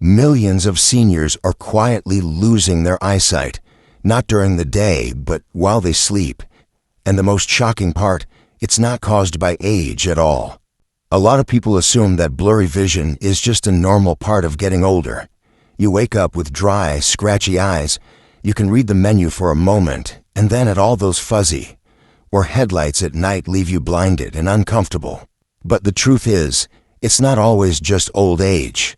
Millions of seniors are quietly losing their eyesight, not during the day, but while they sleep. And the most shocking part, it's not caused by age at all. A lot of people assume that blurry vision is just a normal part of getting older. You wake up with dry, scratchy eyes, you can read the menu for a moment, and then at all those fuzzy, or headlights at night leave you blinded and uncomfortable. But the truth is, it's not always just old age.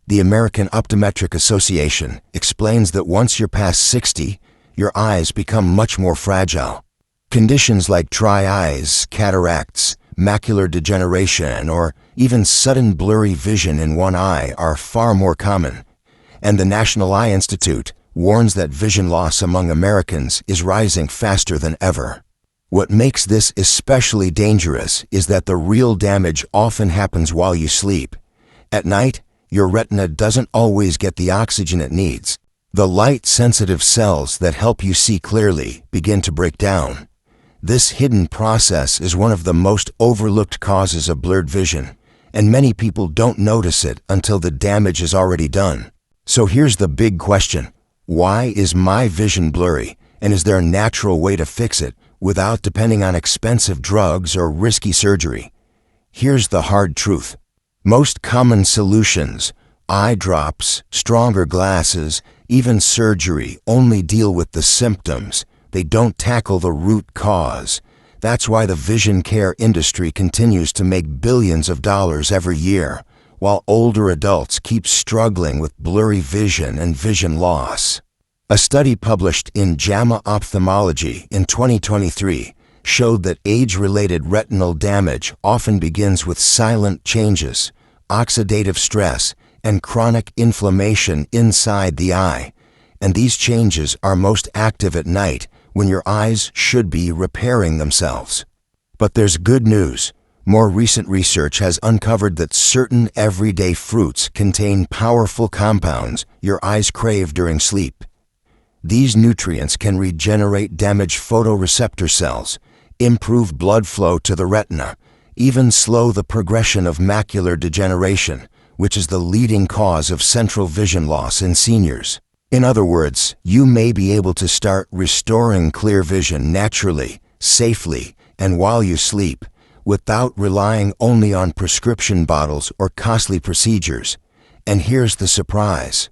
The American Optometric Association explains that once you're past 60, your eyes become much more fragile. Conditions like dry eyes, cataracts, macular degeneration, or even sudden blurry vision in one eye are far more common. And the National Eye Institute warns that vision loss among Americans is rising faster than ever. What makes this especially dangerous is that the real damage often happens while you sleep. At night, your retina doesn't always get the oxygen it needs. The light-sensitive cells that help you see clearly begin to break down. This hidden process is one of the most overlooked causes of blurred vision, and many people don't notice it until the damage is already done. So here's the big question. Why is my vision blurry, and is there a natural way to fix it without depending on expensive drugs or risky surgery? Here's the hard truth. Most common solutions, eye drops, stronger glasses, even surgery, only deal with the symptoms. They don't tackle the root cause. That's why the vision care industry continues to make billions of dollars every year, while older adults keep struggling with blurry vision and vision loss. A study published in JAMA Ophthalmology in 2023 showed that age-related retinal damage often begins with silent changes, oxidative stress, and chronic inflammation inside the eye. And these changes are most active at night when your eyes should be repairing themselves. But there's good news. More recent research has uncovered that certain everyday fruits contain powerful compounds your eyes crave during sleep. These nutrients can regenerate damaged photoreceptor cells, improve blood flow to the retina, even slow the progression of macular degeneration, which is the leading cause of central vision loss in seniors. In other words, you may be able to start restoring clear vision naturally, safely, and while you sleep, without relying only on prescription bottles or costly procedures. And here's the surprise.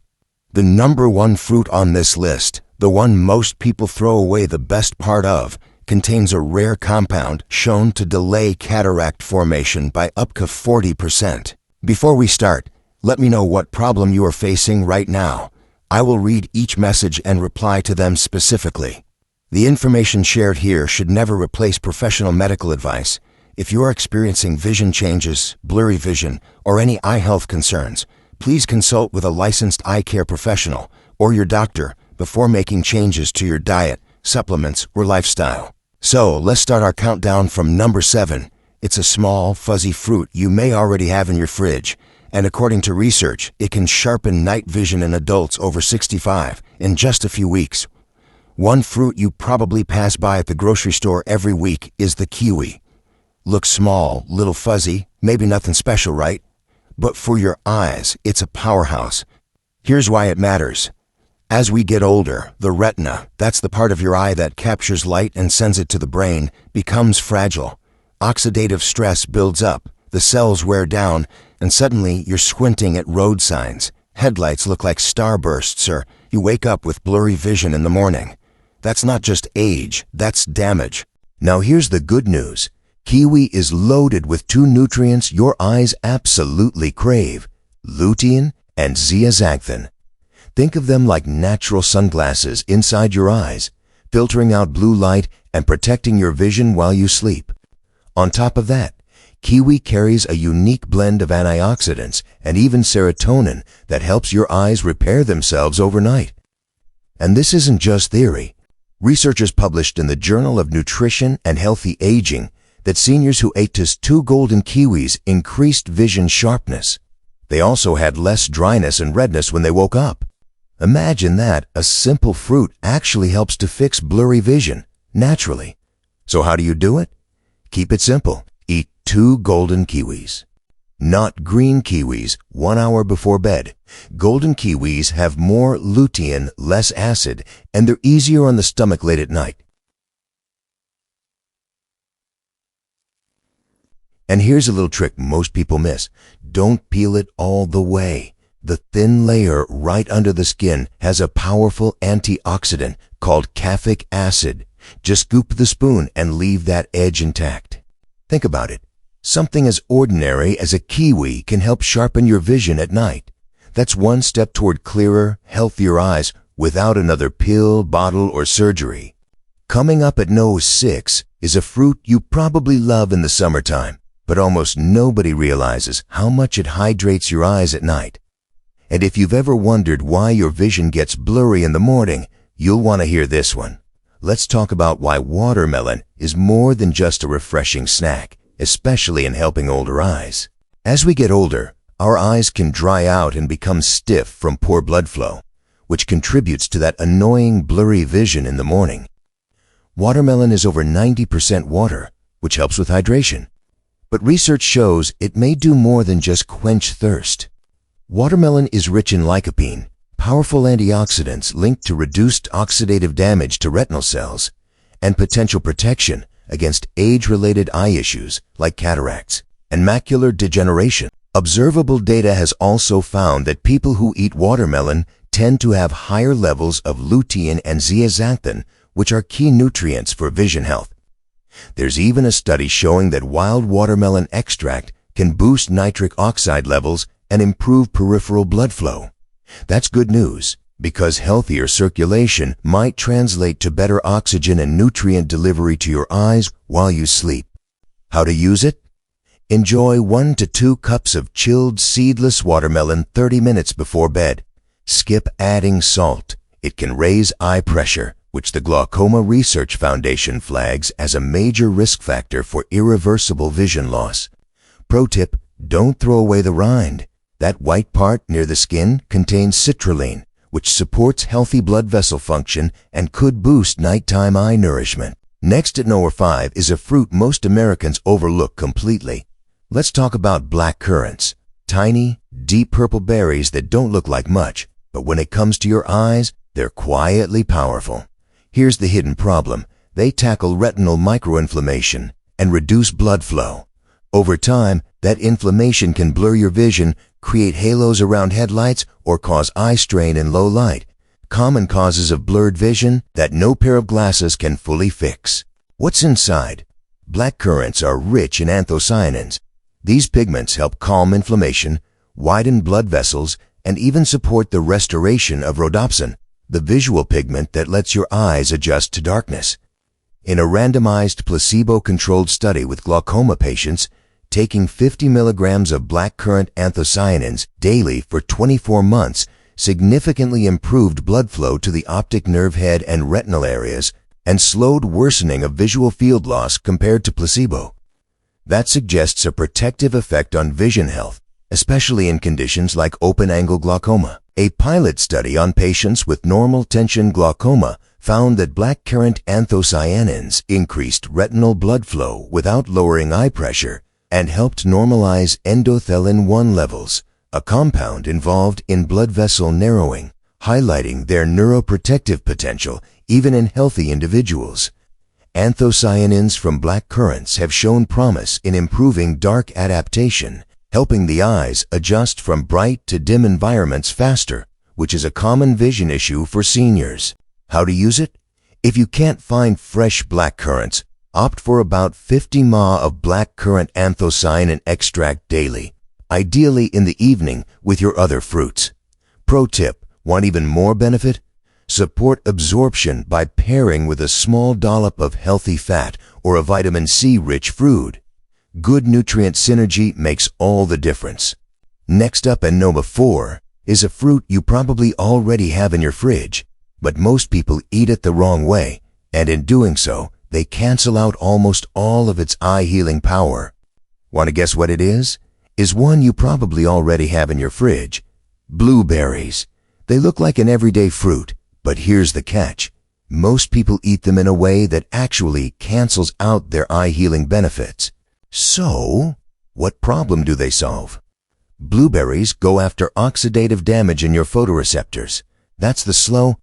The number one fruit on this list, the one most people throw away the best part of, contains a rare compound shown to delay cataract formation by up to 40%. Before we start, let me know what problem you are facing right now. I will read each message and reply to them specifically. The information shared here should never replace professional medical advice. If you are experiencing vision changes, blurry vision, or any eye health concerns, please consult with a licensed eye care professional or your doctor before making changes to your diet, supplements, or lifestyle. So, let's start our countdown from number 7. It's a small, fuzzy fruit you may already have in your fridge, and according to research, it can sharpen night vision in adults over 65 in just a few weeks. One fruit you probably pass by at the grocery store every week is the kiwi. Looks small, little fuzzy, maybe nothing special, right? But for your eyes, it's a powerhouse. Here's why it matters. As we get older, the retina, that's the part of your eye that captures light and sends it to the brain, becomes fragile. Oxidative stress builds up, the cells wear down, and suddenly you're squinting at road signs. Headlights look like starbursts, or you wake up with blurry vision in the morning. That's not just age, that's damage. Now here's the good news. Kiwi is loaded with 2 nutrients your eyes absolutely crave, lutein and zeaxanthin. Think of them like natural sunglasses inside your eyes, filtering out blue light and protecting your vision while you sleep. On top of that, kiwi carries a unique blend of antioxidants and even serotonin that helps your eyes repair themselves overnight. And this isn't just theory. Researchers published in the Journal of Nutrition and Healthy Aging that seniors who ate just 2 golden kiwis increased vision sharpness. They also had less dryness and redness when they woke up. Imagine that, a simple fruit actually helps to fix blurry vision, naturally. So how do you do it? Keep it simple. Eat 2 golden kiwis. not green kiwis 1 hour before bed. Golden kiwis have more lutein, less acid, and they're easier on the stomach late at night. And here's a little trick most people miss. Don't peel it all the way. The thin layer right under the skin has a powerful antioxidant called caffeic acid. Just scoop the spoon and leave that edge intact. Think about it. Something as ordinary as a kiwi can help sharpen your vision at night. That's one step toward clearer, healthier eyes without another pill, bottle, or surgery. Coming up at No. 6 is a fruit you probably love in the summertime, but almost nobody realizes how much it hydrates your eyes at night. And if you've ever wondered why your vision gets blurry in the morning, you'll want to hear this one. Let's talk about why watermelon is more than just a refreshing snack, especially in helping older eyes. As we get older, our eyes can dry out and become stiff from poor blood flow, which contributes to that annoying blurry vision in the morning. Watermelon is over 90% water, which helps with hydration. But research shows it may do more than just quench thirst. Watermelon is rich in lycopene, powerful antioxidants linked to reduced oxidative damage to retinal cells and potential protection against age-related eye issues like cataracts and macular degeneration. Observable data has also found that people who eat watermelon tend to have higher levels of lutein and zeaxanthin, which are key nutrients for vision health. There's even a study showing that wild watermelon extract can boost nitric oxide levels and improve peripheral blood flow. That's good news, because healthier circulation might translate to better oxygen and nutrient delivery to your eyes while you sleep. How to use it? Enjoy 1 to 2 cups of chilled seedless watermelon 30 minutes before bed. Skip adding salt. It can raise eye pressure, which the Glaucoma Research Foundation flags as a major risk factor for irreversible vision loss. Pro tip, don't throw away the rind. That white part near the skin contains citrulline, which supports healthy blood vessel function and could boost nighttime eye nourishment. Next at No. 5 is a fruit most Americans overlook completely. Let's talk about black currants. Tiny, deep purple berries that don't look like much, but when it comes to your eyes, they're quietly powerful. Here's the hidden problem. They tackle retinal microinflammation and reduce blood flow. Over time, that inflammation can blur your vision, create halos around headlights, or cause eye strain in low light. Common causes of blurred vision that no pair of glasses can fully fix. What's inside? Black currants are rich in anthocyanins. These pigments help calm inflammation, widen blood vessels, and even support the restoration of rhodopsin, the visual pigment that lets your eyes adjust to darkness. In a randomized placebo-controlled study with glaucoma patients, taking 50 milligrams of blackcurrant anthocyanins daily for 24 months significantly improved blood flow to the optic nerve head and retinal areas and slowed worsening of visual field loss compared to placebo. That suggests a protective effect on vision health, especially in conditions like open-angle glaucoma. A pilot study on patients with normal tension glaucoma found that blackcurrant anthocyanins increased retinal blood flow without lowering eye pressure and helped normalize endothelin-1 levels, a compound involved in blood vessel narrowing, highlighting their neuroprotective potential even in healthy individuals. Anthocyanins from black currants have shown promise in improving dark adaptation, helping the eyes adjust from bright to dim environments faster, which is a common vision issue for seniors. How to use it? If you can't find fresh black currants, opt for about 50 ml of black currant anthocyanin extract daily, ideally in the evening with your other fruits. Pro tip, want even more benefit? Support absorption by pairing with a small dollop of healthy fat or a vitamin C-rich fruit. Good nutrient synergy makes all the difference. Next up at number 4 is a fruit you probably already have in your fridge, but most people eat it the wrong way, and in doing so, they cancel out almost all of its eye-healing power. Want to guess what it is? Is one you probably already have in your fridge. Blueberries. They look like an everyday fruit, but here's the catch. Most people eat them in a way that actually cancels out their eye-healing benefits. So, What problem do they solve? Blueberries go after oxidative damage in your photoreceptors. That's the slow.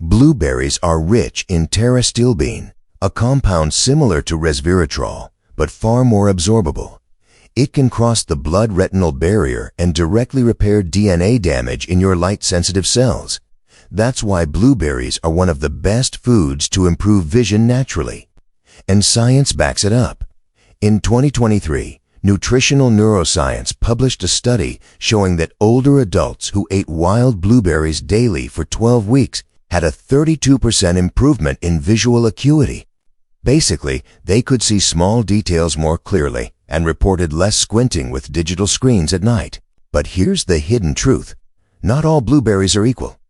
Blueberries are rich in pterostilbene, a compound similar to resveratrol, but far more absorbable. It can cross the blood-retinal barrier and directly repair DNA damage in your light-sensitive cells. That's why blueberries are one of the best foods to improve vision naturally. And science backs it up. In 2023, Nutritional Neuroscience published a study showing that older adults who ate wild blueberries daily for 12 weeks had a 32% improvement in visual acuity. Basically, they could see small details more clearly and reported less squinting with digital screens at night. But here's the hidden truth. Not all blueberries are equal.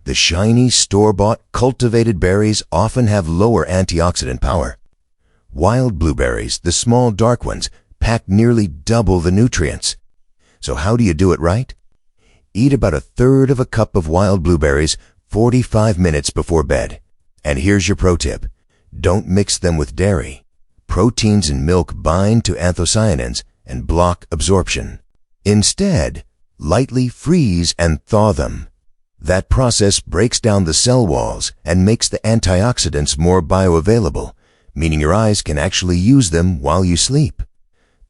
The shiny, store-bought, cultivated berries often have lower antioxidant power. Wild blueberries, the small dark ones, pack nearly double the nutrients. So how do you do it right? Eat about a third of a cup of wild blueberries 45 minutes before bed. And here's your pro tip. Don't mix them with dairy. Proteins in milk bind to anthocyanins and block absorption. Instead, lightly freeze and thaw them. That process breaks down the cell walls and makes the antioxidants more bioavailable, meaning your eyes can actually use them while you sleep.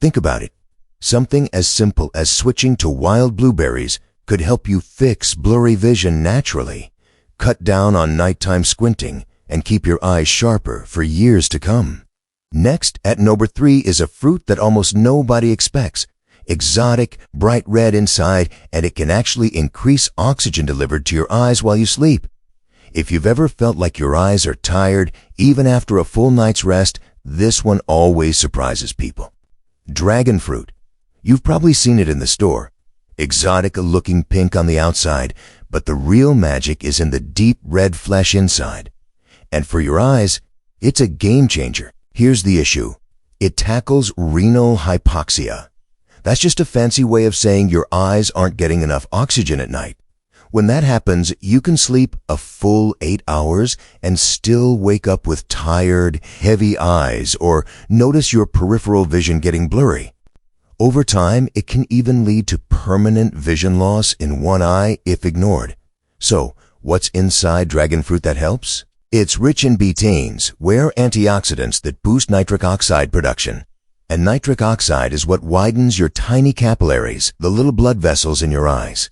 Think about it. Something as simple as switching to wild blueberries could help you fix blurry vision naturally, cut down on nighttime squinting, and keep your eyes sharper for years to come. Next, at number 3 is a fruit that almost nobody expects. Exotic, bright red inside, and it can actually increase oxygen delivered to your eyes while you sleep. If you've ever felt like your eyes are tired, even after a full night's rest, this one always surprises people. Dragon fruit. You've probably seen it in the store. Exotic-looking pink on the outside, but the real magic is in the deep red flesh inside. And for your eyes, it's a game changer. Here's the issue. It tackles renal hypoxia. That's just a fancy way of saying your eyes aren't getting enough oxygen at night. When that happens, you can sleep a full 8 hours and still wake up with tired, heavy eyes or notice your peripheral vision getting blurry. Over time, it can even lead to permanent vision loss in one eye if ignored. So, what's inside dragon fruit that helps? It's rich in betaines, rare antioxidants that boost nitric oxide production. And nitric oxide is what widens your tiny capillaries, the little blood vessels in your eyes.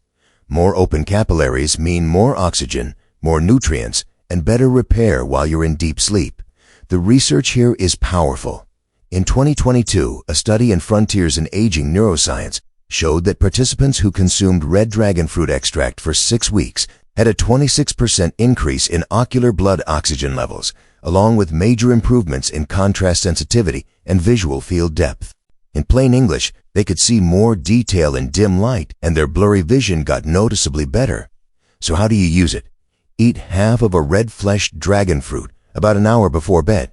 More open capillaries mean more oxygen, more nutrients, and better repair while you're in deep sleep. The research here is powerful. In 2022, a study in Frontiers in Aging Neuroscience showed that participants who consumed red dragon fruit extract for 6 weeks had a 26% increase in ocular blood oxygen levels, along with major improvements in contrast sensitivity and visual field depth. In plain English, they could see more detail in dim light, and their blurry vision got noticeably better. So how do you use it? Eat half of a red-fleshed dragon fruit about an hour before bed.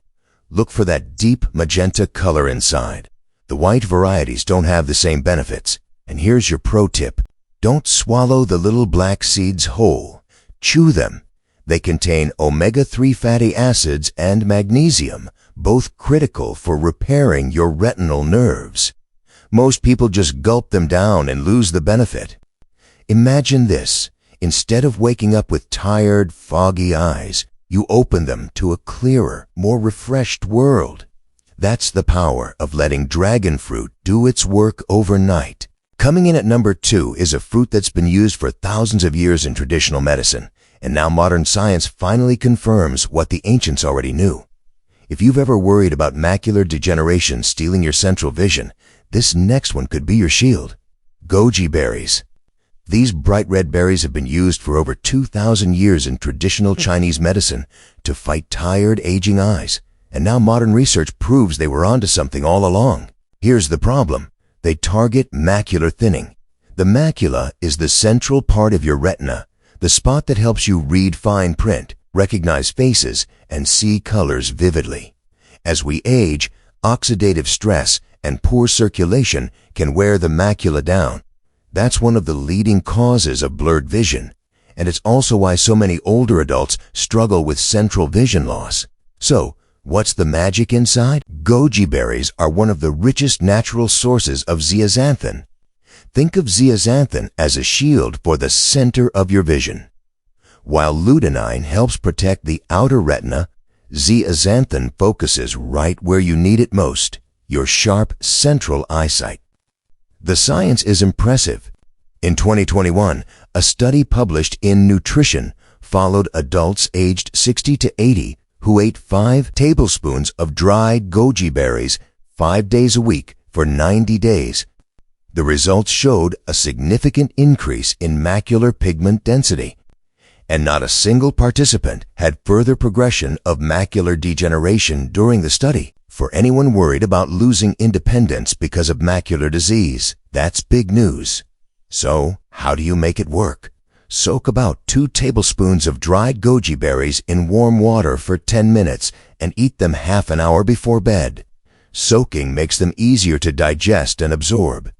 Look for that deep magenta color inside. The white varieties don't have the same benefits. And here's your pro tip. Don't swallow the little black seeds whole. Chew them. They contain omega-3 fatty acids and magnesium, both critical for repairing your retinal nerves. Most people just gulp them down and lose the benefit. Imagine this. Instead of waking up with tired, foggy eyes, you open them to a clearer, more refreshed world. That's the power of letting dragon fruit do its work overnight. Coming in at number 2 is a fruit that's been used for thousands of years in traditional medicine, and now modern science finally confirms what the ancients already knew. If you've ever worried about macular degeneration stealing your central vision, this next one could be your shield. Goji berries. These bright red berries have been used for over 2,000 years in traditional Chinese medicine to fight tired, aging eyes, and now modern research proves they were onto something all along. Here's the problem. They target macular thinning. The macula is the central part of your retina, the spot that helps you read fine print, recognize faces, and see colors vividly. As we age, oxidative stress and poor circulation can wear the macula down. That's one of the leading causes of blurred vision, and it's also why so many older adults struggle with central vision loss. So, What's the magic inside? Goji berries are one of the richest natural sources of zeaxanthin. Think of zeaxanthin as a shield for the center of your vision. While lutein helps protect the outer retina, zeaxanthin focuses right where you need it most, your sharp central eyesight. The science is impressive. In 2021, a study published in Nutrition followed adults aged 60 to 80 who ate 5 tablespoons of dried goji berries 5 days a week for 90 days. The results showed a significant increase in macular pigment density, and not a single participant had further progression of macular degeneration during the study. For anyone worried about losing independence because of macular disease, that's big news. So, how do you make it work? Soak about 2 tablespoons of dried goji berries in warm water for 10 minutes and eat them half an hour before bed. Soaking makes them easier to digest and absorb.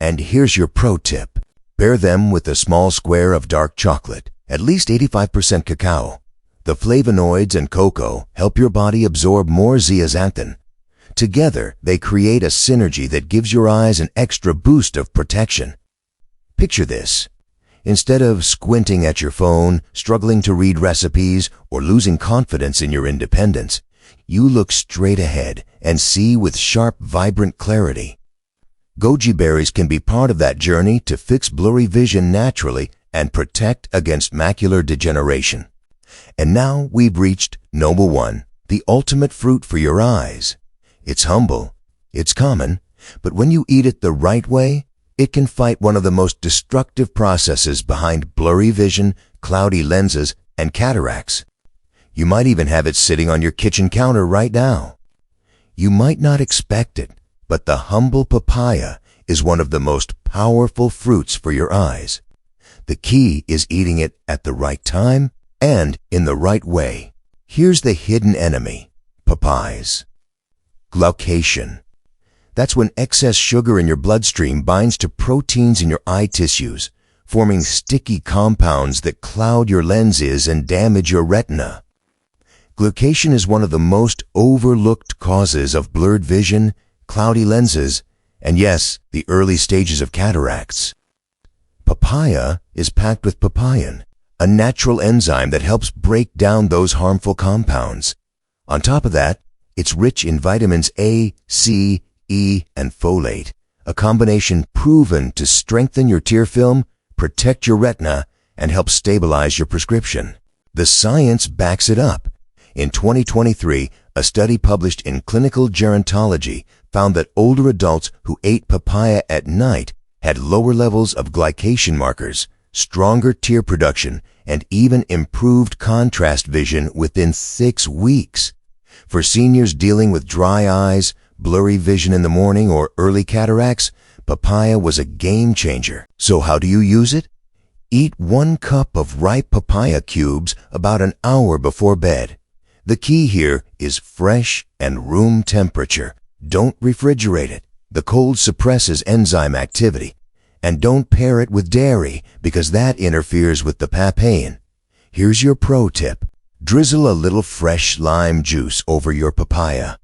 And here's your pro tip. Pair them with a small square of dark chocolate, at least 85% cacao. The flavonoids and cocoa help your body absorb more zeaxanthin. Together, they create a synergy that gives your eyes an extra boost of protection. Picture this. Instead of squinting at your phone, struggling to read recipes, or losing confidence in your independence, you look straight ahead and see with sharp, vibrant clarity. Goji berries can be part of that journey to fix blurry vision naturally and protect against macular degeneration. And now we've reached number 1, the ultimate fruit for your eyes. It's humble, it's common, but when you eat it the right way, it can fight one of the most destructive processes behind blurry vision, cloudy lenses, and cataracts. You might even have it sitting on your kitchen counter right now. You might not expect it, but the humble papaya is one of the most powerful fruits for your eyes. The key is eating it at the right time and in the right way. Here's the hidden enemy, papayas. Glaucation. That's when excess sugar in your bloodstream binds to proteins in your eye tissues, forming sticky compounds that cloud your lenses and damage your retina. Glaucation is one of the most overlooked causes of blurred vision, cloudy lenses, and yes, the early stages of cataracts. Papaya is packed with papain, a natural enzyme that helps break down those harmful compounds. On top of that, it's rich in vitamins A, C, E, and folate, a combination proven to strengthen your tear film, protect your retina, and help stabilize your prescription. The science backs it up. In 2023, a study published in Clinical Gerontology found that older adults who ate papaya at night had lower levels of glycation markers, stronger tear production, and even improved contrast vision within 6 weeks. For seniors dealing with dry eyes, blurry vision in the morning, or early cataracts, papaya was a game changer. So how do you use it? Eat 1 cup of ripe papaya cubes about an hour before bed. The key here is fresh and room temperature. Don't refrigerate it. The cold suppresses enzyme activity. And don't pair it with dairy because that interferes with the papain. Here's your pro tip. Drizzle a little fresh lime juice over your papaya.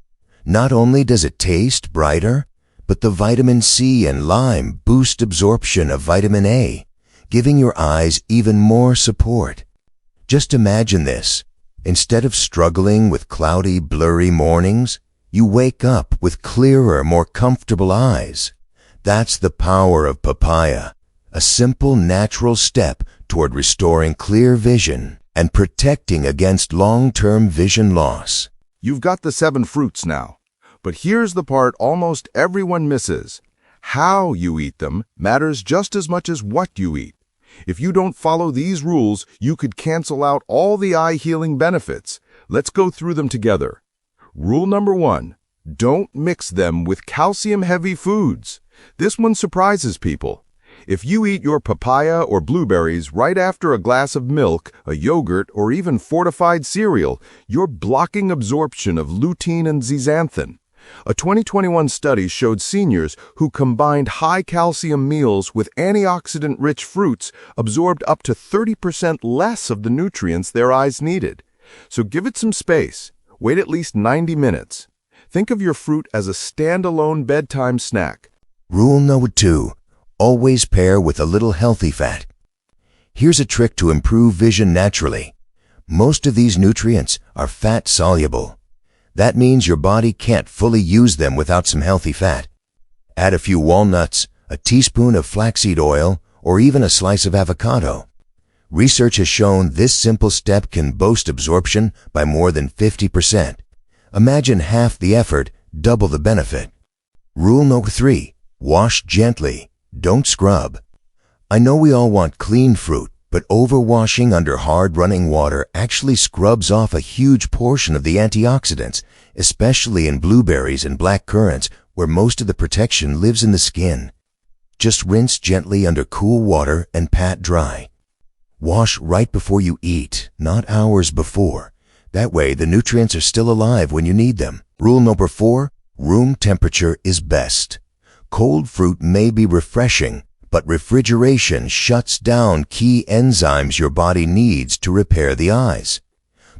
Not only does it taste brighter, but the vitamin C and lime boost absorption of vitamin A, giving your eyes even more support. Just imagine this. Instead of struggling with cloudy, blurry mornings, you wake up with clearer, more comfortable eyes. That's the power of papaya, a simple, natural step toward restoring clear vision and protecting against long-term vision loss. You've got the 7 fruits now, but here's the part almost everyone misses. How you eat them matters just as much as what you eat. If you don't follow these rules, you could cancel out all the eye-healing benefits. Let's go through them together. Rule number 1, don't mix them with calcium-heavy foods. This one surprises people. If you eat your papaya or blueberries right after a glass of milk, a yogurt, or even fortified cereal, you're blocking absorption of lutein and zeaxanthin. A 2021 study showed seniors who combined high-calcium meals with antioxidant-rich fruits absorbed up to 30% less of the nutrients their eyes needed. So give it some space. Wait at least 90 minutes. Think of your fruit as a standalone bedtime snack. Rule number 2. Always pair with a little healthy fat. Here's a trick to improve vision naturally. Most of these nutrients are fat-soluble. That means your body can't fully use them without some healthy fat. Add a few walnuts, a teaspoon of flaxseed oil, or even a slice of avocado. Research has shown this simple step can boost absorption by more than 50%. Imagine half the effort, double the benefit. Rule number 3. Wash gently. Don't scrub. I know we all want clean fruit, but overwashing under hard running water actually scrubs off a huge portion of the antioxidants, especially in blueberries and black currants, where most of the protection lives in the skin. Just rinse gently under cool water and pat dry. Wash right before you eat, not hours before. That way, the nutrients are still alive when you need them. Rule number 4. Room temperature is best. Cold fruit may be refreshing, but refrigeration shuts down key enzymes your body needs to repair the eyes.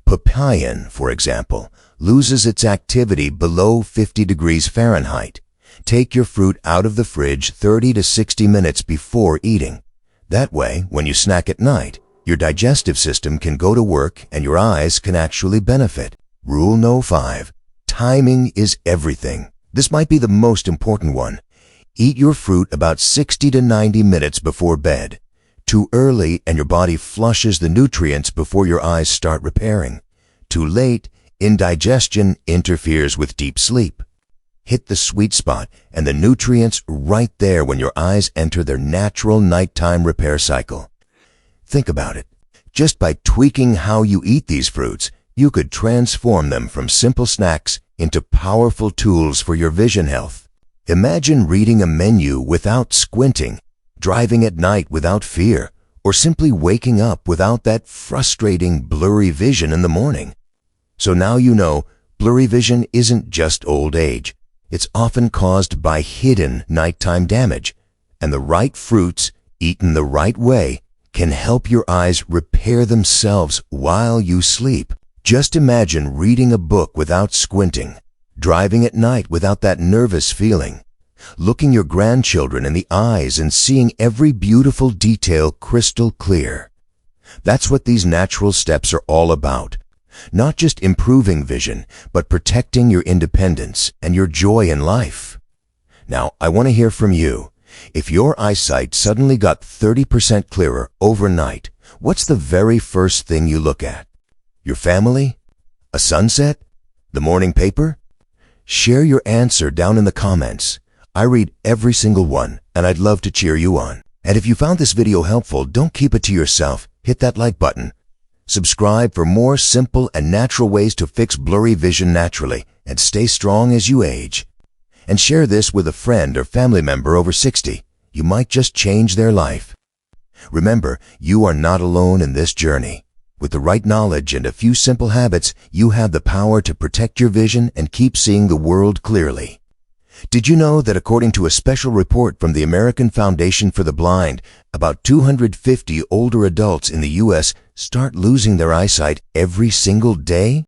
Papaya, for example, loses its activity below 50 degrees Fahrenheit. Take your fruit out of the fridge 30 to 60 minutes before eating. That way, when you snack at night, your digestive system can go to work and your eyes can actually benefit. Rule number 5. Timing is everything. This might be the most important one. Eat your fruit about 60 to 90 minutes before bed. Too early and your body flushes the nutrients before your eyes start repairing. Too late, indigestion interferes with deep sleep. Hit the sweet spot and the nutrients right there when your eyes enter their natural nighttime repair cycle. Think about it. Just by tweaking how you eat these fruits, you could transform them from simple snacks into powerful tools for your vision health. Imagine reading a menu without squinting, driving at night without fear, or simply waking up without that frustrating blurry vision in the morning. So now you know, blurry vision isn't just old age. It's often caused by hidden nighttime damage, and the right fruits, eaten the right way, can help your eyes repair themselves while you sleep. Just imagine reading a book without squinting, driving at night without that nervous feeling, looking your grandchildren in the eyes and seeing every beautiful detail crystal clear. That's what these natural steps are all about. Not just improving vision, but protecting your independence and your joy in life. Now, I want to hear from you. If your eyesight suddenly got 30% clearer overnight, what's the very first thing you look at? Your family? A sunset? The morning paper? Share your answer down in the comments. I read every single one, and I'd love to cheer you on. And if you found this video helpful, don't keep it to yourself. Hit that like button. Subscribe for more simple and natural ways to fix blurry vision naturally and stay strong as you age. And share this with a friend or family member over 60. You might just change their life. Remember, you are not alone in this journey. With the right knowledge and a few simple habits, you have the power to protect your vision and keep seeing the world clearly. Did you know that according to a special report from the American Foundation for the Blind, about 250 older adults in the U.S. start losing their eyesight every single day?